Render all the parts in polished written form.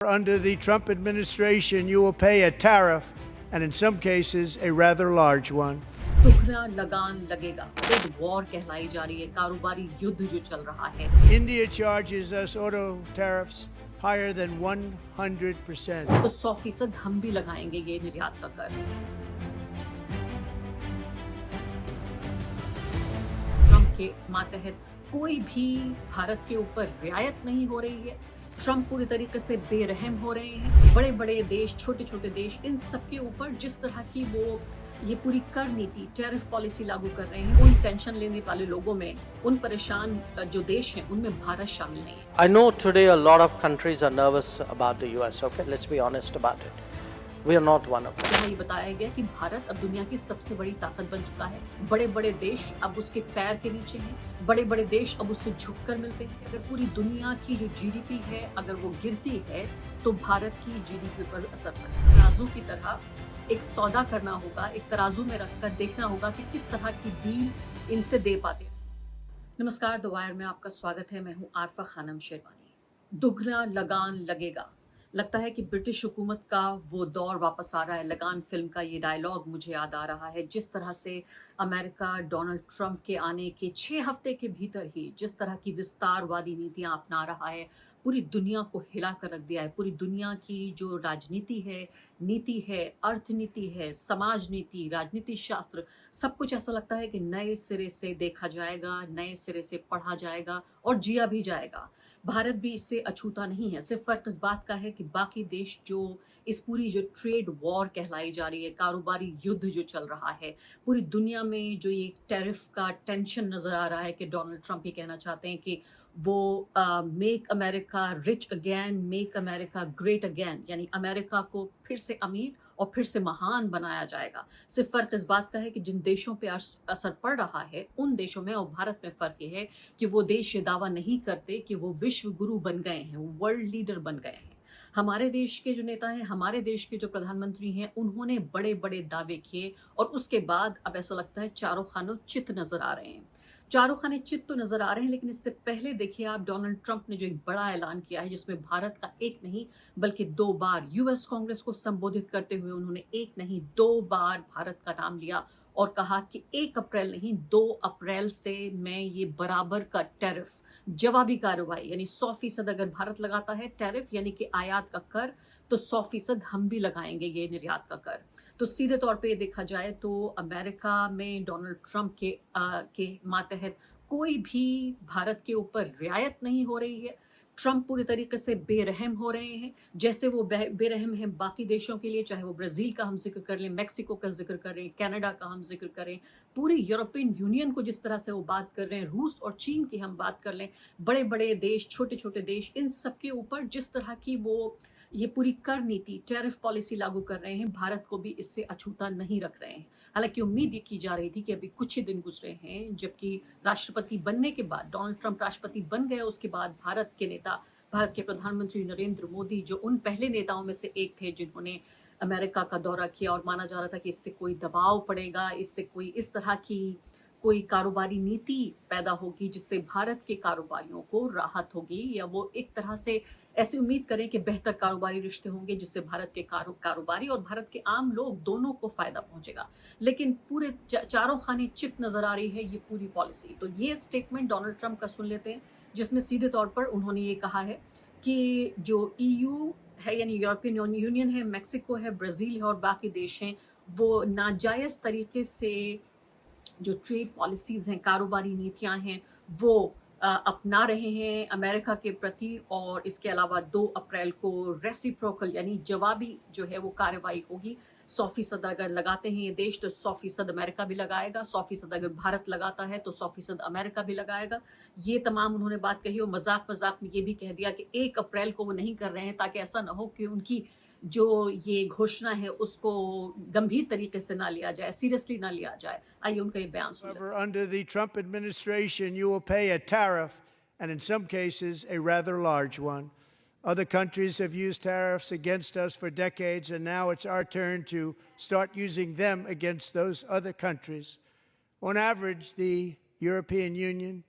Under the Trump administration, you will pay a tariff, and in some cases, a rather large one. दुगना लगान लगेगा। Trade war कहलाई जा रही है, कारोबारी युद्ध जो चल रहा है। India charges us auto tariffs higher than 100%. तो 100% हम भी लगाएंगे ये निर्यात का कर। ट्रंप के मातहत कोई भी भारत के ऊपर रियायत नहीं हो रही है। ट्रंप पूरी तरीके से बेरहम हो रहे हैं। बड़े बड़े देश, छोटे छोटे देश, इन सबके ऊपर जिस तरह की वो ये पूरी कर नीति, टैरिफ पॉलिसी लागू कर रहे हैं, उन टेंशन लेने वाले लोगों में, उन परेशान जो देश हैं, उनमें भारत शामिल नहीं है। I know today a lot of countries are nervous about the US. Okay, let's be honest about it. We are not one of them. यहाँ ये बताया गया कि भारत अब दुनिया की सबसे बड़ी ताकत बन चुका है। बड़े बड़े देश अब उसके पैर के नीचे हैं। बड़े बड़े देश अब उससे झुककर मिलते हैं। अगर पूरी दुनिया की जो जीडीपी है, अगर वो गिरती है, तो भारत की जीडीपी पर असर पड़ेगा। तराजू की तरह एक सौदा करना होगा, एक तराजू में रखकर देखना होगा कि किस तरह की डील इनसे दे पाते हैं। नमस्कार, द वायर में आपका स्वागत है। मैं हूँ आरफा खानम शेरवानी। दुगना लगान लगेगा। लगता है कि ब्रिटिश हुकूमत का वो दौर वापस आ रहा है। लगान फिल्म का ये डायलॉग मुझे याद आ रहा है। जिस तरह से अमेरिका डोनाल्ड ट्रंप के आने के 6 हफ्ते के भीतर ही जिस तरह की विस्तारवादी नीतियां अपना रहा है, पूरी दुनिया को हिला कर रख दिया है। पूरी दुनिया की जो राजनीति है, नीति है, अर्थनीति है, समाज नीति, राजनीति शास्त्र, सब कुछ ऐसा लगता है कि नए सिरे से देखा जाएगा, नए सिरे से पढ़ा जाएगा और जिया भी जाएगा। भारत भी इससे अछूता नहीं है। सिर्फ फर्क इस बात का है कि बाकी देश जो इस पूरी जो ट्रेड वॉर कहलाई जा रही है, कारोबारी युद्ध जो चल रहा है, पूरी दुनिया में जो ये टैरिफ का टेंशन नजर आ रहा है कि डोनाल्ड ट्रंप ये कहना चाहते हैं कि वो make America rich again, make America great again, यानी अमेरिका को फिर से अमीर और फिर से महान बनाया जाएगा। सिर्फ फर्क इस बात का है कि जिन देशों पे असर पड़ रहा है, उन देशों में और भारत में फर्क ये है कि वो देश ये दावा नहीं करते कि वो विश्व गुरु बन गए हैं, वो वर्ल्ड लीडर बन गए हैं। हमारे देश के जो नेता हैं, हमारे देश के जो प्रधानमंत्री हैं, उन्होंने बड़े बड़े दावे किए और उसके बाद अब ऐसा लगता है चारों खानों चित नजर आ रहे हैं। चारों खाने चित तो नजर आ रहे हैं, लेकिन इससे पहले देखिए आप, डोनाल्ड ट्रंप ने जो एक बड़ा ऐलान किया है जिसमें भारत का एक नहीं बल्कि 2 बार यूएस कांग्रेस को संबोधित करते हुए उन्होंने एक नहीं 2 बार भारत का नाम लिया और कहा कि 1 अप्रैल नहीं 2 अप्रैल से मैं ये बराबर का टैरिफ, जवाबी कार्रवाई, यानी 100% अगर भारत लगाता है टैरिफ यानी कि आयात का कर, तो 100% हम भी लगाएंगे ये निर्यात का कर। तो सीधे तौर पे देखा जाए तो अमेरिका में डोनाल्ड ट्रंप के मातहत कोई भी भारत के ऊपर रियायत नहीं हो रही है। ट्रंप पूरी तरीके से बेरहम हो रहे हैं, जैसे वो बेरहम हैं बाकी देशों के लिए, चाहे वो ब्राजील का हम जिक्र कर लें, मैक्सिको का जिक्र करें, कनाडा का हम जिक्र करें, पूरी यूरोपियन यूनियन को जिस तरह से वो बात कर रहे हैं, रूस और चीन की हम बात कर लें, बड़े बड़े देश, छोटे छोटे देश, इन सबके ऊपर जिस तरह की वो ये पूरी कर नीति, टैरिफ पॉलिसी लागू कर रहे हैं, भारत को भी इससे अछूता नहीं रख रहे हैं। हालांकि उम्मीद ये की जा रही थी कि अभी कुछ ही दिन गुजरे हैं, जबकि राष्ट्रपति बनने के बाद, डोनाल्ड ट्रंप राष्ट्रपति बन गए, उसके बाद भारत के नेता, भारत के प्रधानमंत्री नरेंद्र मोदी, जो उन पहले नेताओं में से एक थे जिन्होंने अमेरिका का दौरा किया और माना जा रहा था कि इससे कोई दबाव पड़ेगा, इससे कोई इस तरह की कोई कारोबारी नीति पैदा होगी जिससे भारत के कारोबारियों को राहत होगी, या वो एक तरह से ऐसी उम्मीद करें कि बेहतर कारोबारी रिश्ते होंगे जिससे भारत के कारोबारी और भारत के आम लोग दोनों को फायदा पहुंचेगा। लेकिन पूरे चारों खाने चित नजर आ रही है ये पूरी पॉलिसी। तो ये स्टेटमेंट डोनाल्ड ट्रंप का सुन लेते हैं, जिसमें सीधे तौर पर उन्होंने ये कहा है कि जो ईयू है, यानी यूरोपियन यूनियन है, मैक्सिको है, ब्राजील है और बाकी देश हैं, वो नाजायज तरीके से जो ट्रेड पॉलिसीज हैं, कारोबारी नीतियां हैं, वो अपना रहे हैं अमेरिका के प्रति। और इसके अलावा 2 अप्रैल को रेसिप्रोकल यानी जवाबी जो है वो कार्रवाई होगी। 100% अगर लगाते हैं ये देश तो 100% अमेरिका भी लगाएगा, 100% अगर भारत लगाता है तो 100% अमेरिका भी लगाएगा। ये तमाम उन्होंने बात कही और मजाक मजाक में ये भी कह दिया कि 1 अप्रैल को वो नहीं कर रहे हैं ताकि ऐसा ना हो कि उनकी जो ये घोषणा है उसको गंभीर तरीके से ना लिया जाए, सीरियसली ना लिया जाए। आइए उनका ये बयान सुन लेते हैं। Under the Trump administration, you will pay a tariff, and in some cases, a rather large one. Other countries have used tariffs against us for decades, and now it's our turn to start using them against those other countries. On average, the European Union,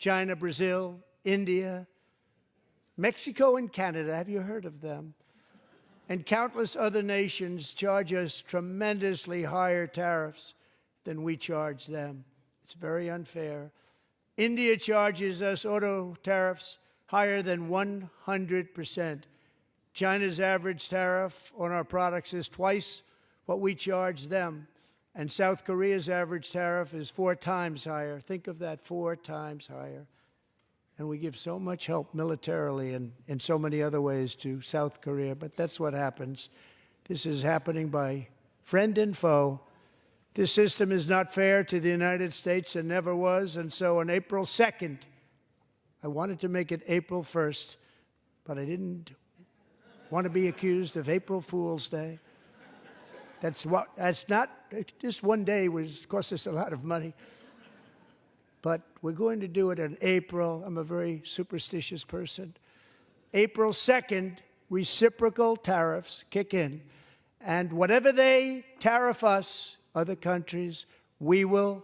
China, Brazil, India, Mexico and Canada, have you heard of them? And countless other nations charge us tremendously higher tariffs than we charge them. It's very unfair. India charges us auto tariffs higher than 100%. China's average tariff on our products is twice what we charge them. And South Korea's average tariff is 4 times higher. Think of that, 4 times higher. And we give so much help militarily and in so many other ways to South Korea. But that's what happens. This is happening by friend and foe. This system is not fair to the United States and never was. And so on April 2nd, I wanted to make it April 1st, but I didn't want to be accused of April Fool's Day. That's not, just one day cost us a lot of money. But we're going to do it in April. I'm a very superstitious person. April 2nd, reciprocal tariffs kick in. And whatever they tariff us, other countries, we will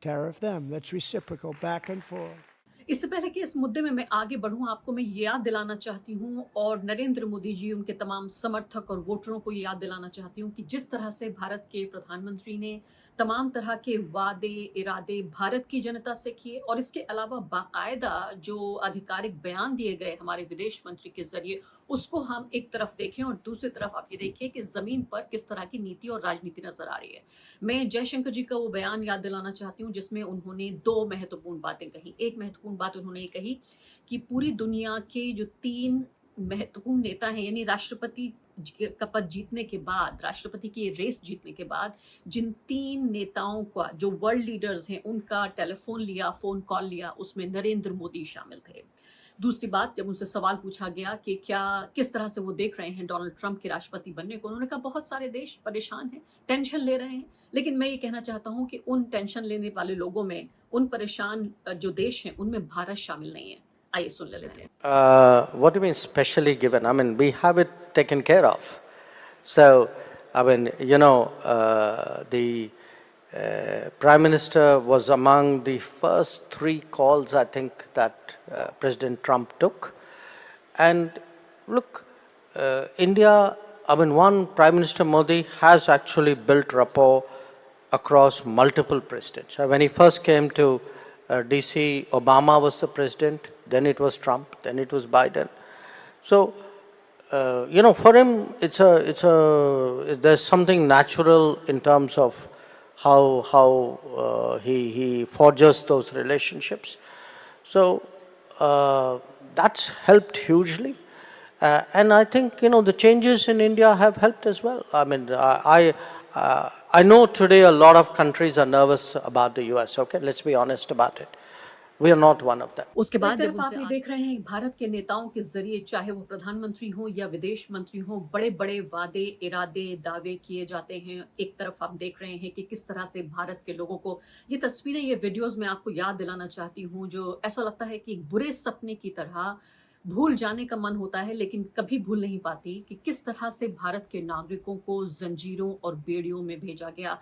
tariff them. That's reciprocal, back and forth. इससे पहले कि इस मुद्दे में मैं आगे बढ़ूं, आपको मैं ये याद दिलाना चाहती हूं और नरेंद्र मोदी जी, उनके तमाम समर्थक और वोटरों को ये याद दिलाना चाहती हूं कि जिस तरह से भारत के प्रधानमंत्री ने तमाम तरह के वादे इरादे भारत की जनता से किए और इसके अलावा बाकायदा जो आधिकारिक बयान दिए गए हमारे विदेश मंत्री के जरिए, उसको हम एक तरफ देखें और दूसरी तरफ आप ये देखिए कि जमीन पर किस तरह की नीति और राजनीति नजर आ रही है। मैं जयशंकर जी का वो बयान याद दिलाना चाहती हूँ जिसमें उन्होंने 2 महत्वपूर्ण बातें कही। एक महत्वपूर्ण बात उन्होंने ये कही कि पूरी दुनिया के जो 3 महत्वपूर्ण नेता हैं, यानी राष्ट्रपति का पद जीतने के बाद, राष्ट्रपति की रेस जीतने के बाद जिन 3 नेताओं का, जो वर्ल्ड लीडर्स हैं, उनका फोन कॉल लिया, उसमें नरेंद्र मोदी शामिल थे। दूसरी बात, जब उनसे सवाल पूछा गया कि किस तरह से वो देख रहे हैं डोनाल्ड ट्रंप के राष्ट्रपति बनने को, उन्होंने कहा बहुत सारे देश परेशान हैं, टेंशन ले रहे हैं, लेकिन मैं ये कहना चाहता हूं कि उन टेंशन लेने वाले लोगों में, उन परेशान जो देश हैं, उनमें भारत शामिल नहीं है। आइए सुन लेते हैं। What do you mean specially given? I mean, we have it taken care of. So, I mean, the Prime Minister was among the first 3 calls, I think, that President Trump took. And look, India, I mean, Prime Minister Modi has actually built rapport across multiple presidents. When he first came to DC, Obama was the president, then it was Trump, then it was Biden. So, for him, there's something natural in terms of how he forges those relationships. So that's helped hugely. And I think, the changes in India have helped as well. I mean, I know today a lot of countries are nervous about the US, okay? Let's be honest about it. We are not one of them. उसके बाद जब आप ये देख रहे हैं भारत के नेताओं के जरिए, चाहे वो प्रधानमंत्री हो या विदेश मंत्री हो, बड़े बड़े वादे इरादे दावे किए जाते हैं। एक तरफ आप देख रहे हैं कि किस तरह से भारत के लोगों को ये तस्वीरें, ये वीडियोस मैं आपको याद दिलाना चाहती हूँ, जो ऐसा लगता है कि एक बुरे सपने की तरह भूल जाने का मन होता है, लेकिन कभी भूल नहीं पाती कि किस तरह से भारत के नागरिकों को जंजीरों और बेड़ियों में भेजा गया।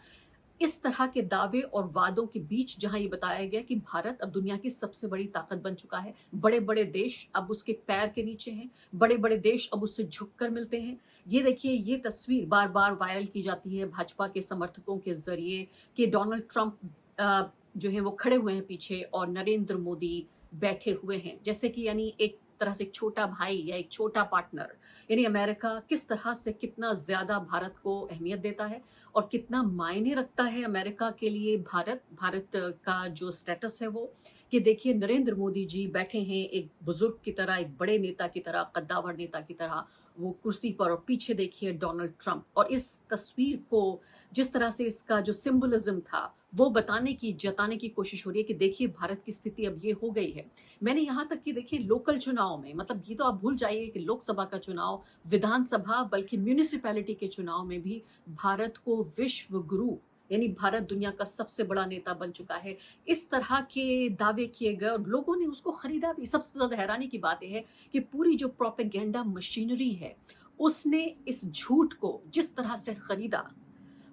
इस तरह के दावे और वादों के बीच जहां ये बताया गया कि भारत अब दुनिया की सबसे बड़ी ताकत बन चुका है, बड़े बड़े देश अब उसके पैर के नीचे हैं, बड़े बड़े देश अब उससे झुककर मिलते हैं। ये देखिए, ये तस्वीर बार बार वायरल की जाती है भाजपा के समर्थकों के जरिए कि डोनाल्ड ट्रंप जो है वो खड़े हुए हैं पीछे और नरेंद्र मोदी बैठे हुए हैं, जैसे कि यानी एक तरह से एक छोटा भाई या एक छोटा पार्टनर। यानी अमेरिका किस तरह से कितना ज्यादा भारत को अहमियत देता है और कितना मायने रखता है अमेरिका के लिए भारत का जो स्टेटस है वो, कि देखिए नरेंद्र मोदी जी बैठे हैं एक बुजुर्ग की तरह, एक बड़े नेता की तरह, कद्दावर नेता की तरह वो कुर्सी पर, और पीछे देखिए डोनाल्ड ट्रंप। और इस तस्वीर को जिस तरह से इसका जो सिंबलिज्म था वो जताने की कोशिश हो रही है कि देखिए भारत की स्थिति अब ये हो गई है। मैंने यहाँ तक कि देखिए लोकल चुनाव में, मतलब ये तो आप भूल जाइए कि लोकसभा का चुनाव, विधानसभा, बल्कि म्यूनिसिपैलिटी के चुनाव में भी भारत को विश्व गुरु, यानी भारत दुनिया का सबसे बड़ा नेता बन चुका है, इस तरह के दावे किए गए और लोगों ने उसको खरीदा भी। सबसे ज्यादा हैरानी की बात यह है कि पूरी जो प्रोपेगेंडा मशीनरी है उसने इस झूठ को जिस तरह से खरीदा,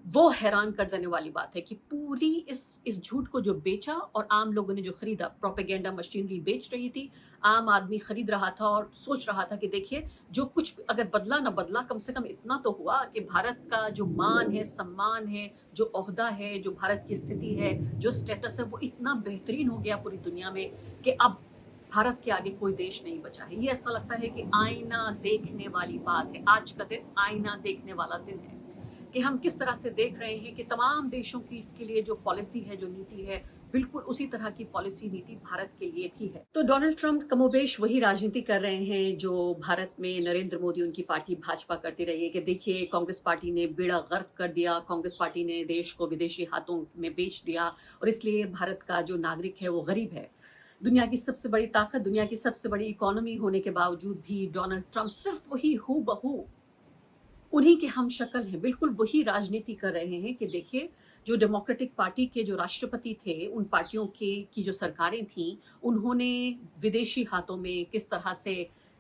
वो हैरान कर देने वाली बात है कि पूरी इस झूठ को जो बेचा और आम लोगों ने जो खरीदा, प्रोपेगेंडा मशीनरी बेच रही थी, आम आदमी खरीद रहा था और सोच रहा था कि देखिए जो कुछ अगर बदला ना बदला, कम से कम इतना तो हुआ कि भारत का जो मान है, सम्मान है, जो ओहदा है, जो भारत की स्थिति है, जो स्टेटस है, वो इतना बेहतरीन हो गया पूरी दुनिया में कि अब भारत के आगे कोई देश नहीं बचा है। ये ऐसा लगता है कि आईना देखने वाली बात है। आज का दिन आईना देखने वाला दिन है कि हम किस तरह से देख रहे हैं कि तमाम देशों की के लिए जो पॉलिसी है, जो नीति है, बिल्कुल उसी तरह की पॉलिसी नीति भारत के लिए भी है। तो डोनाल्ड ट्रंप कमोबेश वही राजनीति कर रहे हैं जो भारत में नरेंद्र मोदी, उनकी पार्टी भाजपा करती रही है कि देखिए कांग्रेस पार्टी ने बेड़ा गर्क कर दिया, कांग्रेस पार्टी ने देश को विदेशी हाथों में बेच दिया और इसलिए भारत का जो नागरिक है वो गरीब है। दुनिया की सबसे बड़ी ताकत, दुनिया की सबसे बड़ी इकोनॉमी होने के बावजूद भी डोनाल्ड ट्रंप सिर्फ वही हूबहू उन्हीं के हम शक्ल हैं, बिल्कुल वही राजनीति कर रहे हैं कि देखिए जो डेमोक्रेटिक पार्टी के जो राष्ट्रपति थे, उन पार्टियों के की जो सरकारें थीं, उन्होंने विदेशी हाथों में किस तरह से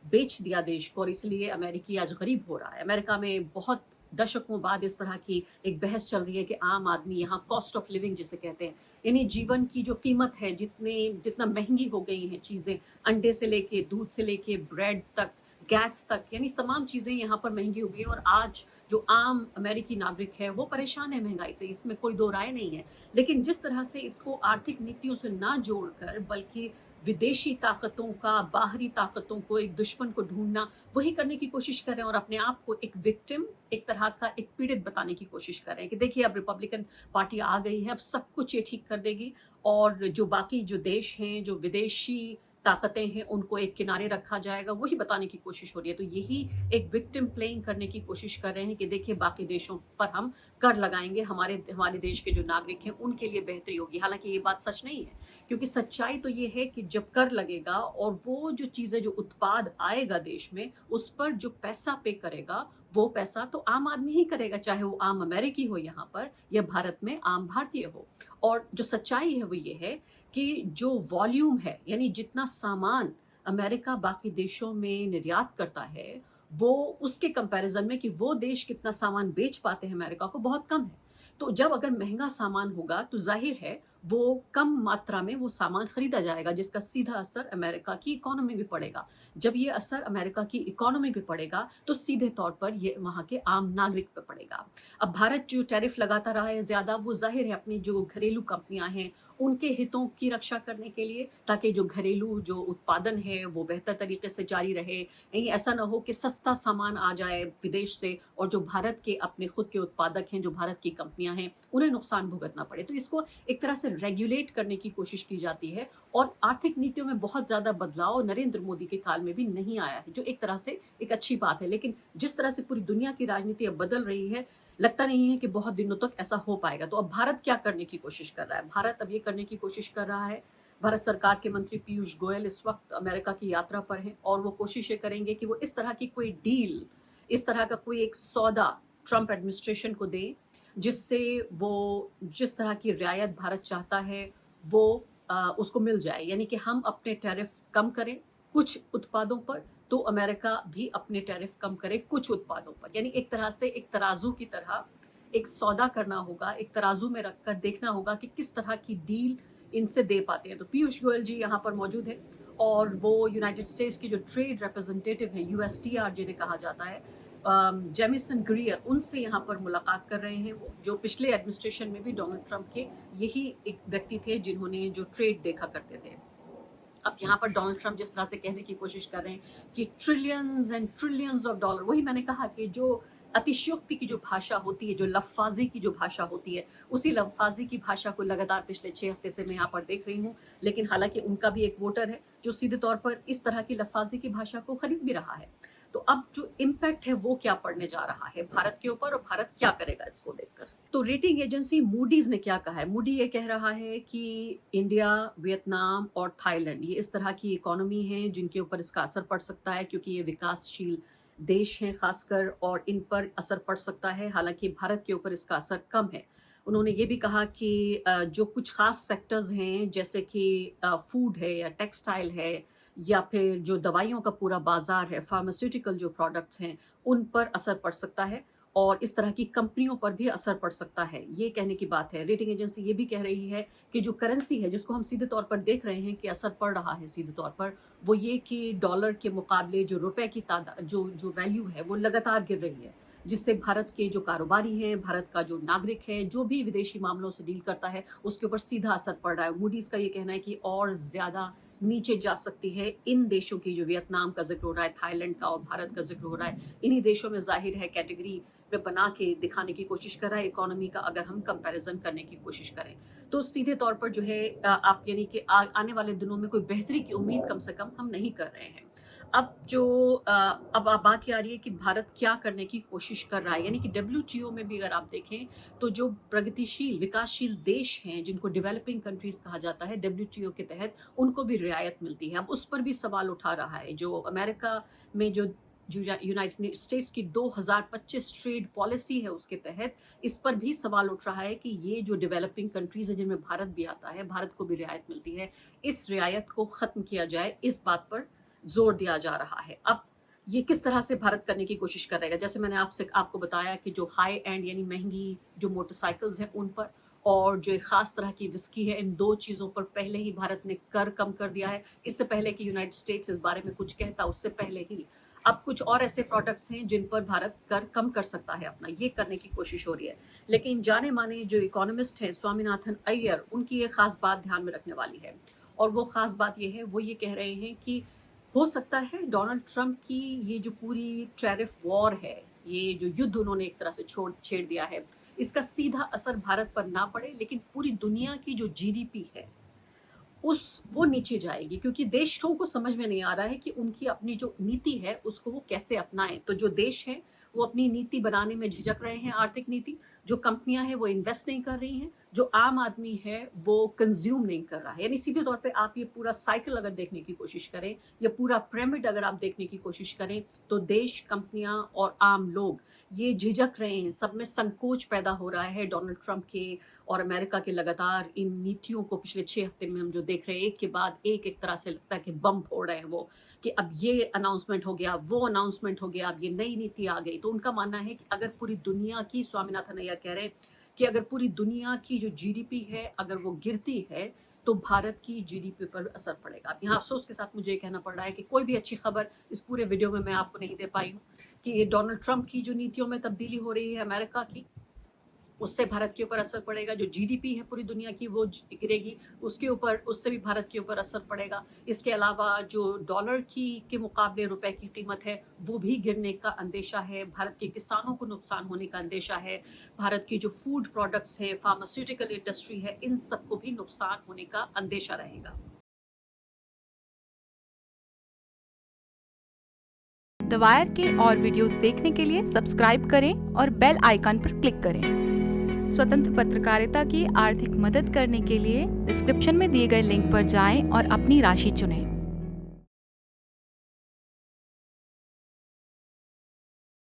बेच दिया देश को और इसलिए अमेरिकी आज गरीब हो रहा है। अमेरिका में बहुत दशकों बाद इस तरह की एक बहस चल रही है कि आम आदमी यहाँ कॉस्ट ऑफ लिविंग जिसे कहते हैं, यानी जीवन की जो कीमत है, जितना महंगी हो गई हैं चीजें, अंडे से लेके दूध से लेके ब्रेड तक, गैस तक, यानी तमाम चीजें यहाँ पर महंगी हो गई और आज जो आम अमेरिकी नागरिक है वो परेशान है महंगाई से, इसमें कोई दो राय नहीं है। लेकिन जिस तरह से इसको आर्थिक नीतियों से ना जोड़कर बल्कि विदेशी ताकतों का, बाहरी ताकतों को, एक दुश्मन को ढूंढना, वही करने की कोशिश कर रहे हैं और अपने आप को एक विक्टिम, एक तरह का एक पीड़ित बताने की कोशिश कर रहे हैं कि देखिए अब रिपब्लिकन पार्टी आ गई है, अब सब कुछ ये ठीक कर देगी और जो बाकी जो देश हैं, जो विदेशी ताकतें हैं, उनको एक किनारे रखा जाएगा, वही बताने की कोशिश हो रही है। तो यही एक विक्टिम प्लेइंग करने की कोशिश कर रहे हैं कि देखिए बाकी देशों पर हम कर लगाएंगे, हमारे देश के जो नागरिक हैं उनके लिए बेहतरी होगी। हालांकि ये बात सच नहीं है, क्योंकि सच्चाई तो ये है कि जब कर लगेगा और वो जो चीजें, जो उत्पाद आएगा देश में, उस पर जो पैसा पे करेगा, वो पैसा तो आम आदमी ही करेगा, चाहे वो आम अमेरिकी हो यहाँ पर या भारत में आम भारतीय हो। और जो सच्चाई है वो ये है कि जो वॉल्यूम है, यानी जितना सामान अमेरिका बाकी देशों में निर्यात करता है, वो उसके कंपैरिजन में कि वो देश कितना सामान बेच पाते हैं अमेरिका को, बहुत कम है। तो जब अगर महंगा सामान होगा तो जाहिर है वो कम मात्रा में वो सामान खरीदा जाएगा, जिसका सीधा असर अमेरिका की इकोनॉमी में पड़ेगा। जब ये असर अमेरिका की इकोनॉमी पे पड़ेगा तो सीधे तौर पर ये वहाँ के आम नागरिक पे पड़ेगा। अब भारत जो टैरिफ लगाता रहा है ज्यादा, वो जाहिर है अपनी जो घरेलू कंपनियां हैं उनके हितों की रक्षा करने के लिए, ताकि जो घरेलू जो उत्पादन है वो बेहतर तरीके से जारी रहे। कहीं ऐसा ना हो कि सस्ता सामान आ जाए विदेश से और जो भारत के अपने खुद के उत्पादक हैं, जो भारत की कंपनियां हैं, उन्हें नुकसान भुगतना पड़े। तो इसको एक तरह से रेगुलेट करने की कोशिश की जाती है और आर्थिक नीतियों में बहुत ज्यादा बदलाव नरेंद्र मोदी के काल में भी नहीं आया है, जो एक तरह से एक अच्छी बात है। लेकिन जिस तरह से पूरी दुनिया की राजनीति अब बदल रही है, लगता नहीं है कि बहुत दिनों तक ऐसा हो पाएगा। तो अब भारत क्या करने की कोशिश कर रहा है? भारत अब ये करने की कोशिश कर रहा है, भारत सरकार के मंत्री पीयूष गोयल इस वक्त अमेरिका की यात्रा पर हैं और वो कोशिश ये करेंगे कि वो इस तरह की कोई डील, इस तरह का कोई एक सौदा ट्रंप एडमिनिस्ट्रेशन को दें, जिससे वो जिस तरह की रियायत भारत चाहता है वो उसको मिल जाए। यानी कि हम अपने टैरिफ कम करें कुछ उत्पादों पर, तो अमेरिका भी अपने टैरिफ कम करे कुछ उत्पादों पर। यानी एक तरह से एक तराजू की तरह एक सौदा करना होगा, एक तराजू में रखकर देखना होगा कि किस तरह की डील इनसे दे पाते हैं। तो पीयूष गोयल जी यहाँ पर मौजूद है और वो यूनाइटेड स्टेट्स की जो ट्रेड रिप्रेजेंटेटिव है, यूएसटीआर जिन्हें कहा जाता है, जेमिसन ग्रियर, उनसे यहाँ पर मुलाकात कर रहे हैं। वो जो पिछले एडमिनिस्ट्रेशन में भी डोनाल्ड ट्रंप के यही एक व्यक्ति थे जिन्होंने जो ट्रेड देखा करते थे। अब यहाँ पर डोनाल्ड ट्रंप जिस तरह से कहने की कोशिश कर रहे हैं कि trillions and trillions of dollar, वही मैंने कहा कि जो अतिशयोक्ति की जो भाषा होती है, जो लफ्फाजी की जो भाषा होती है, उसी लफ्फाजी की भाषा को लगातार पिछले 6 हफ्ते से मैं यहाँ पर देख रही हूँ। लेकिन हालांकि उनका भी एक वोटर है जो सीधे तौर पर इस तरह की लफ्फाजी की भाषा को खरीद भी रहा है। तो अब जो इम्पैक्ट है वो क्या पड़ने जा रहा है भारत के ऊपर और भारत क्या करेगा इसको देखकर। तो रेटिंग एजेंसी मूडीज ने क्या कहा है? मूडी ये कह रहा है कि इंडिया, वियतनाम और थाईलैंड ये इस तरह की इकोनॉमी है जिनके ऊपर इसका असर पड़ सकता है, क्योंकि ये विकासशील देश हैं खासकर, और इन पर असर पड़ सकता है। हालांकि भारत के ऊपर इसका असर कम है। उन्होंने ये भी कहा कि जो कुछ खास सेक्टर्स हैं जैसे कि फूड है या टेक्सटाइल है या फिर जो दवाइयों का पूरा बाजार है, फार्मास्यूटिकल जो प्रोडक्ट्स हैं, उन पर असर पड़ सकता है। और इस तरह की कंपनियों पर भी असर पड़ सकता है, ये कहने की बात है। रेटिंग एजेंसी ये भी कह रही है कि जो करेंसी है जिसको हम सीधे तौर पर देख रहे हैं कि असर पड़ रहा है सीधे तौर पर, वो ये कि डॉलर के मुकाबले जो रुपए की तादाद जो वैल्यू है वो लगातार गिर रही है, जिससे भारत के जो कारोबारी हैं, भारत का जो नागरिक है, जो भी विदेशी मामलों से डील करता है, उसके ऊपर सीधा असर पड़ रहा है। मूडीज का ये कहना है कि और ज्यादा नीचे जा सकती है। इन देशों की, जो वियतनाम का जिक्र हो रहा है, थाईलैंड का और भारत का जिक्र हो रहा है, इन्हीं देशों में जाहिर है कैटेगरी में बना के दिखाने की कोशिश कर रहा है इकोनॉमी का, अगर हम कंपैरिजन करने की कोशिश करें तो सीधे तौर पर जो है आप यानी कि आने वाले दिनों में कोई बेहतरी की उम्मीद कम से कम हम नहीं कर रहे हैं। अब बात ये आ रही है कि भारत क्या करने की कोशिश कर रहा है, यानी कि WTO में भी अगर आप देखें तो जो प्रगतिशील विकासशील देश हैं, जिनको डेवलपिंग कंट्रीज कहा जाता है, WTO के तहत उनको भी रियायत मिलती है। अब उस पर भी सवाल उठा रहा है। जो अमेरिका में जो यूनाइटेड स्टेट्स की 2025 ट्रेड पॉलिसी है, उसके तहत इस पर भी सवाल उठ रहा है कि ये जो डेवलपिंग कंट्रीज है जिनमें भारत भी आता है, भारत को भी रियायत मिलती है, इस रियायत को खत्म किया जाए, इस बात पर जोर दिया जा रहा है। अब ये किस तरह से भारत करने की कोशिश करेगा, जैसे मैंने आपको बताया कि जो हाई एंड यानी महंगी जो मोटरसाइकिल्स हैं उन पर, और जो एक खास तरह की विस्की है, इन दो चीज़ों पर पहले ही भारत ने कर कम कर दिया है। इससे पहले कि यूनाइटेड स्टेट्स इस बारे में कुछ कहता, उससे पहले ही अब कुछ और ऐसे प्रोडक्ट्स हैं जिन पर भारत कर कम कर सकता है अपना, ये करने की कोशिश हो रही है। लेकिन जाने माने जो इकोनॉमिस्ट हैं स्वामीनाथन अय्यर, उनकी एक खास बात ध्यान में रखने वाली है, और वो खास बात ये है, वो ये कह रहे हैं कि हो सकता है डोनाल्ड ट्रंप की ये जो पूरी टैरिफ वॉर है, ये जो युद्ध उन्होंने एक तरह से छेड़ दिया है, इसका सीधा असर भारत पर ना पड़े, लेकिन पूरी दुनिया की जो GDP है वो नीचे जाएगी, क्योंकि देशों को समझ में नहीं आ रहा है कि उनकी अपनी जो नीति है उसको वो कैसे अपनाएं। तो जो देश है वो अपनी नीति बनाने में झिझक रहे हैं, आर्थिक नीति, जो कंपनियां हैं वो इन्वेस्ट नहीं कर रही हैं, जो आम आदमी है वो कंज्यूम नहीं कर रहा है। यानी सीधे तौर पे आप ये पूरा साइकिल अगर देखने की कोशिश करें, या पूरा पिरामिड अगर आप देखने की कोशिश करें, तो देश, कंपनियां और आम लोग ये झिझक रहे हैं, सब में संकोच पैदा हो रहा है डोनाल्ड ट्रंप के और अमेरिका के लगातार इन नीतियों को पिछले 6 हफ्ते में हम जो देख रहे हैं, एक के बाद एक तरह से लगता है कि बम फोड़ रहे हैं वो, कि अब ये अनाउंसमेंट हो गया, वो अनाउंसमेंट हो गया, अब ये नई नीति आ गई। तो उनका मानना है कि अगर पूरी दुनिया की, स्वामीनाथन अय्यर कह रहे हैं कि अगर पूरी दुनिया की जो GDP है अगर वो गिरती है तो भारत की GDP पर असर पड़ेगा। अब यहाँ अफसोस के साथ मुझे ये कहना पड़ रहा है कि कोई भी अच्छी खबर इस पूरे वीडियो में मैं आपको नहीं दे पाई हूँ कि ये डोनाल्ड ट्रंप की जो नीतियों में तब्दीली हो रही है अमेरिका की, उससे भारत के ऊपर असर पड़ेगा। जो GDP है पूरी दुनिया की वो गिरेगी, उसके ऊपर, उससे भी भारत के ऊपर असर पड़ेगा। इसके अलावा जो डॉलर के मुकाबले रुपए की कीमत है वो भी गिरने का अंदेशा है, भारत के किसानों को नुकसान होने का अंदेशा है, भारत की जो फूड प्रोडक्ट्स है, फार्मास्यूटिकल इंडस्ट्री है, इन सबको भी नुकसान होने का अंदेशा रहेगा। द वायर के और वीडियोस देखने के लिए सब्सक्राइब करें और बेल आइकन पर क्लिक करें। स्वतंत्र पत्रकारिता की आर्थिक मदद करने के लिए डिस्क्रिप्शन में दिए गए लिंक पर जाएं और अपनी राशि चुनें।